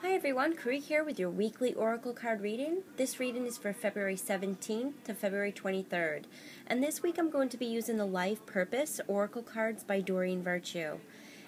Hi everyone, Kari here with your weekly Oracle card reading. This reading is for February 17th to February 23rd. And this week I'm going to be using the Life Purpose Oracle cards by Doreen Virtue.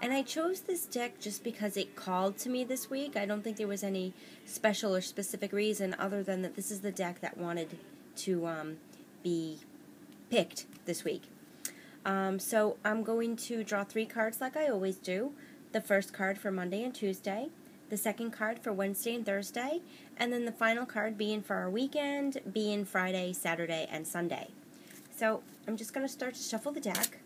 And I chose this deck just because it called to me this week. I don't think there was any special or specific reason other than that this is the deck that wanted to be picked this week. So I'm going to draw 3 cards like I always do. The first card for Monday and Tuesday, the second card for Wednesday and Thursday, and then the final card being for our weekend, being Friday, Saturday, and Sunday. So I'm just going to start to shuffle the deck,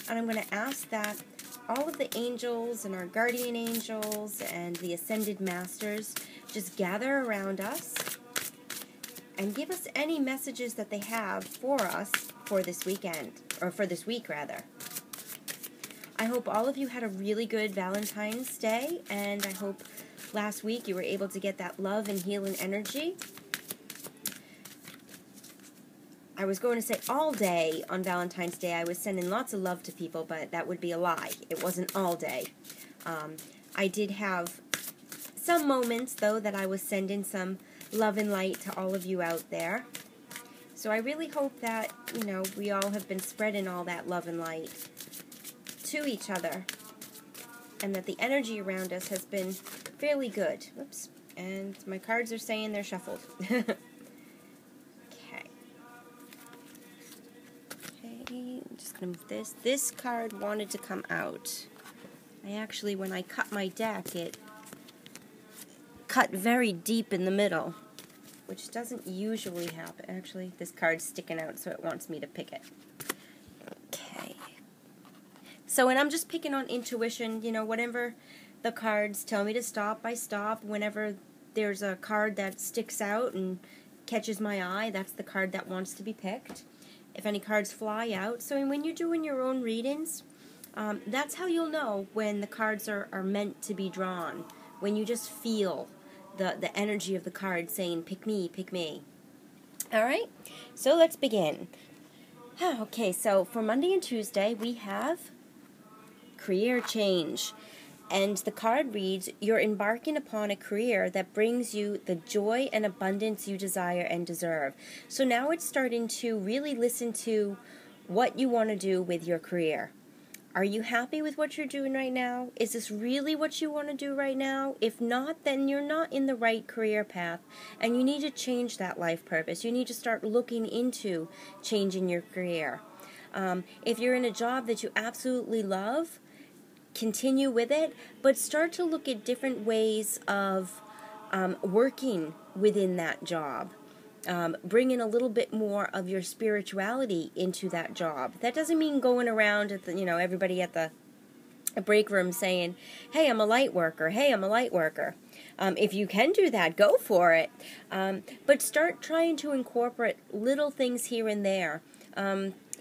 and I'm going to ask that all of the angels and our guardian angels and the ascended masters just gather around us and give us any messages that they have for us for this weekend, or for this week rather. I hope all of you had a really good Valentine's Day, and I hope last week you were able to get that love and healing energy. I was going to say all day on Valentine's Day I was sending lots of love to people, but that would be a lie. It wasn't all day. I did have some moments, though, that I was sending some love and light to all of you out there. So I really hope that, we all have been spreading all that love and light to each other, and that the energy around us has been fairly good. Oops, and my cards are saying they're shuffled. Okay, I'm just going to move this. This card wanted to come out. When I cut my deck, it cut very deep in the middle, which doesn't usually happen. Actually, this card's sticking out, so it wants me to pick it. So when I'm just picking on intuition, whenever the cards tell me to stop, I stop. Whenever there's a card that sticks out and catches my eye, that's the card that wants to be picked. If any cards fly out. So when you're doing your own readings, that's how you'll know when the cards are meant to be drawn. When you just feel the energy of the card saying, pick me, pick me. Alright, so let's begin. Okay, so for Monday and Tuesday, we have career change, and the card reads, you're embarking upon a career that brings you the joy and abundance you desire and deserve. So now it's starting to really listen to what you want to do with your career. Are you happy with what you're doing right now? Is this really what you want to do right now? If not, then you're not in the right career path, and you need to change that life purpose. You need to start looking into changing your career. If you're in a job that you absolutely love, continue with it, but start to look at different ways of working within that job. Bring in a little bit more of your spirituality into that job. That doesn't mean going around at everybody at the break room saying, hey, I'm a light worker, hey, I'm a light worker. If you can do that, go for it. But start trying to incorporate little things here and there.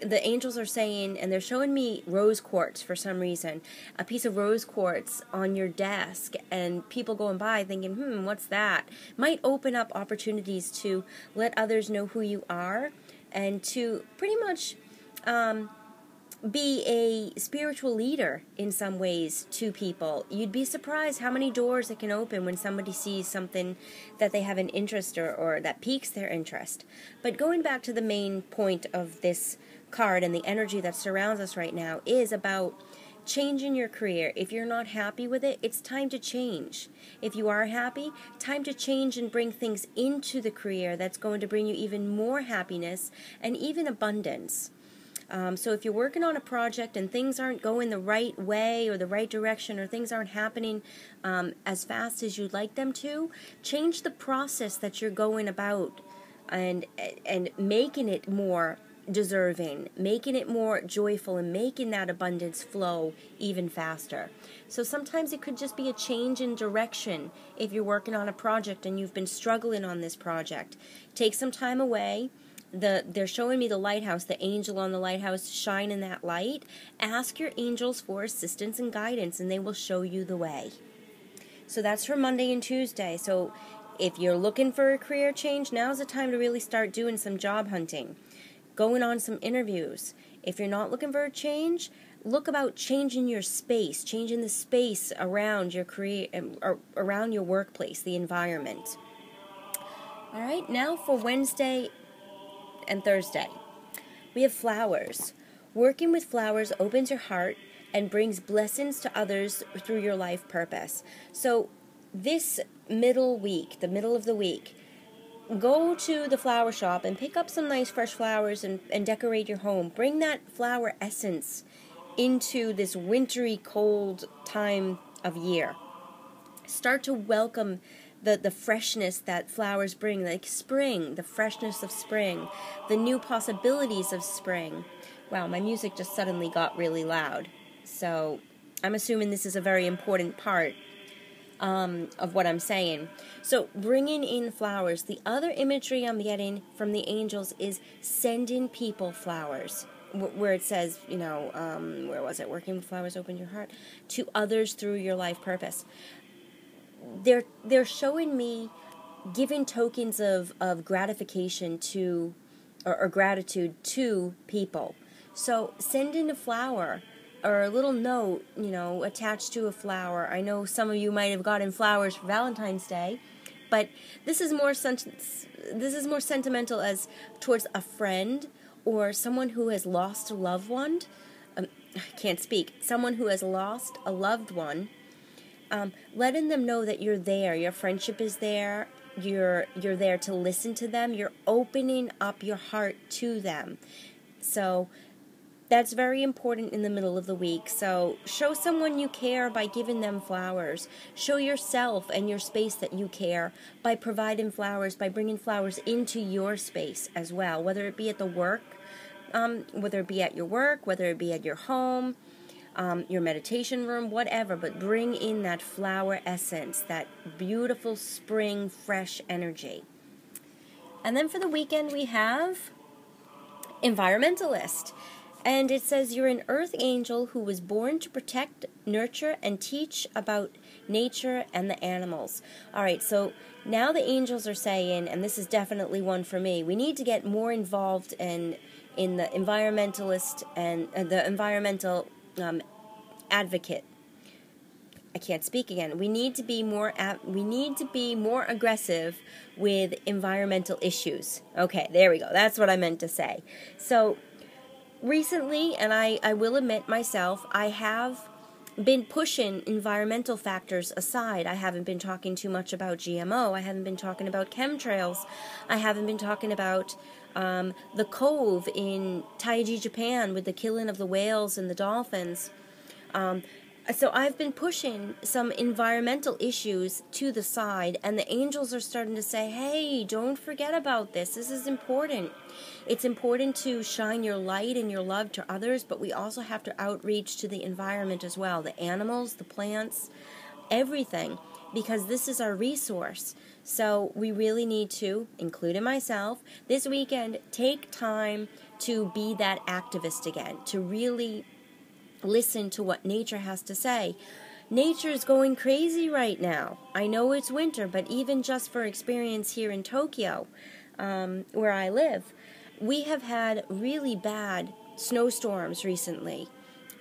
The angels are saying, and they're showing me rose quartz for some reason, a piece of rose quartz on your desk, and people going by thinking, what's that? Might open up opportunities to let others know who you are, and to pretty much be a spiritual leader in some ways to people. You'd be surprised how many doors it can open when somebody sees something that they have an interest or that piques their interest. But going back to the main point of this card and the energy that surrounds us right now is about changing your career. If you're not happy with it, it's time to change. If you are happy, time to change and bring things into the career that's going to bring you even more happiness and even abundance. So if you're working on a project and things aren't going the right way or the right direction, or things aren't happening as fast as you'd like them to, change the process that you're going about and making it more deserving, making it more joyful, and making that abundance flow even faster. So sometimes it could just be a change in direction. If you're working on a project and you've been struggling on this project, take some time away. They're showing me the lighthouse, the angel on the lighthouse shining that light. Ask your angels for assistance and guidance, and they will show you the way. So that's for Monday and Tuesday. So if you're looking for a career change, now's the time to really start doing some job hunting, going on some interviews. If you're not looking for a change, look about changing your space, changing the space around your around your workplace, the environment. All right, now for Wednesday and Thursday, we have flowers. Working with flowers opens your heart and brings blessings to others through your life purpose. So this middle week, the middle of the week, go to the flower shop and pick up some nice fresh flowers and decorate your home. Bring that flower essence into this wintry, cold time of year. Start to welcome the freshness that flowers bring, like spring, the freshness of spring, the new possibilities of spring. Wow, my music just suddenly got really loud. So I'm assuming this is a very important part of what I'm saying. So bringing in flowers. The other imagery I'm getting from the angels is sending people flowers. Where it says, where was it? Working with flowers, open your heart to others through your life purpose. They're showing me giving tokens of gratification to, or gratitude to people. So sending a flower or a little note, attached to a flower. I know some of you might have gotten flowers for Valentine's Day, but this is more sentimental as towards a friend or someone who has lost a loved one. I can't speak. Someone who has lost a loved one. Letting them know that you're there. Your friendship is there. You're there to listen to them. You're opening up your heart to them. So that's very important in the middle of the week. So show someone you care by giving them flowers. Show yourself and your space that you care by providing flowers, by bringing flowers into your space as well, whether it be at the work, whether it be at your work, whether it be at your home, your meditation room, whatever, but bring in that flower essence, that beautiful spring, fresh energy. And then for the weekend we have environmentalist. And it says, you're an earth angel who was born to protect, nurture, and teach about nature and the animals. All right, so now the angels are saying, and this is definitely one for me, we need to get more involved in the environmentalist and the environmental advocate. I can't speak again. We need to be more aggressive with environmental issues. Okay, there we go. That's what I meant to say. So recently, and I will admit myself, I have been pushing environmental factors aside. I haven't been talking too much about GMO. I haven't been talking about chemtrails. I haven't been talking about the cove in Taiji, Japan, with the killing of the whales and the dolphins. So I've been pushing some environmental issues to the side, and the angels are starting to say, hey, don't forget about this. This is important. It's important to shine your light and your love to others, but we also have to outreach to the environment as well, the animals, the plants, everything, because this is our resource. So we really need to, including myself, this weekend, take time to be that activist again, to really listen to what nature has to say. Nature is going crazy right now. I know it's winter, but even just for experience here in Tokyo, where I live, we have had really bad snowstorms recently,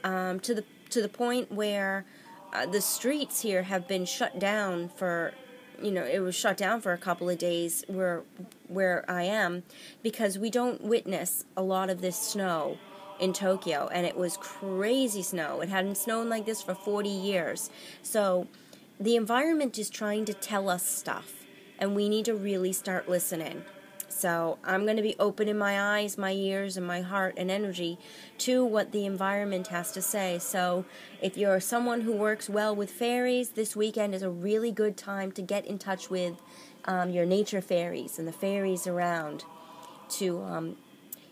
to the point where the streets here have been shut down for, it was shut down for a couple of days where I am, because we don't witness a lot of this snow in Tokyo, and it was crazy snow. It hadn't snowed like this for 40 years. So the environment is trying to tell us stuff, and we need to really start listening. So I'm going to be opening my eyes, my ears, and my heart and energy to what the environment has to say. So if you're someone who works well with fairies, this weekend is a really good time to get in touch with your nature fairies and the fairies around to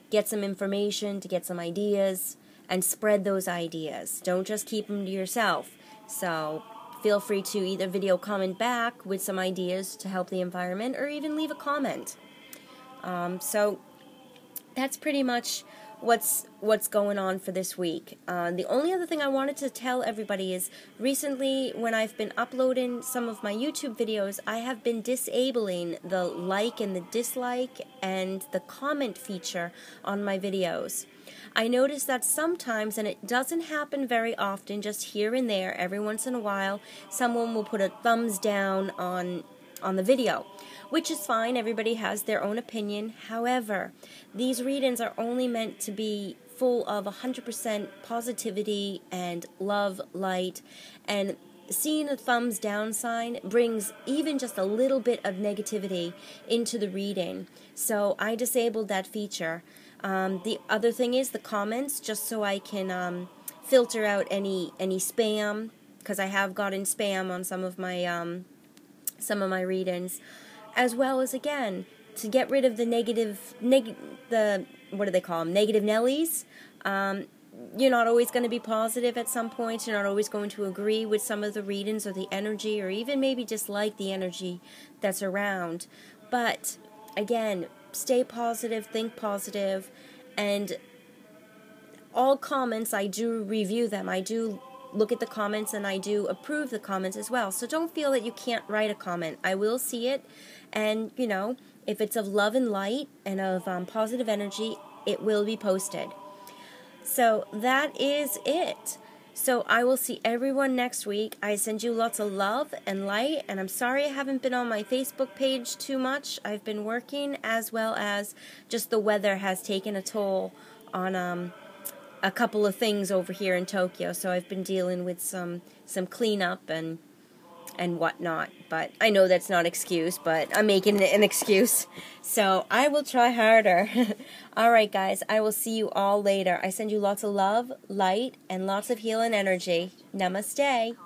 get some information, to get some ideas, and spread those ideas. Don't just keep them to yourself. So feel free to either video comment back with some ideas to help the environment, or even leave a comment. So that's pretty much what's going on for this week. The only other thing I wanted to tell everybody is recently when I've been uploading some of my YouTube videos, I have been disabling the like and the dislike and the comment feature on my videos. I notice that sometimes, and it doesn't happen very often, just here and there, every once in a while, someone will put a thumbs down on the video, which is fine. Everybody has their own opinion. However, these readings are only meant to be full of 100% positivity and love, light, and seeing a thumbs down sign brings even just a little bit of negativity into the reading. So I disabled that feature. The other thing is the comments, just so I can filter out any spam, because I have gotten spam on some of my readings, as well as, again, to get rid of the what do they call them, negative Nellies. You're not always going to be positive at some point. You're not always going to agree with some of the readings or the energy, or even maybe dislike the energy that's around. But again, stay positive, think positive, and all comments, I do review them. I do look at the comments, and I do approve the comments as well. So don't feel that you can't write a comment. I will see it, and if it's of love and light and of positive energy, it will be posted. So that is it. So I will see everyone next week. I send you lots of love and light, and I'm sorry I haven't been on my Facebook page too much. I've been working, as well as just the weather has taken a toll on a couple of things over here in Tokyo. So I've been dealing with some cleanup and whatnot. But I know that's not an excuse, but I'm making it an excuse. So I will try harder. Alright guys, I will see you all later. I send you lots of love, light, and lots of healing energy. Namaste.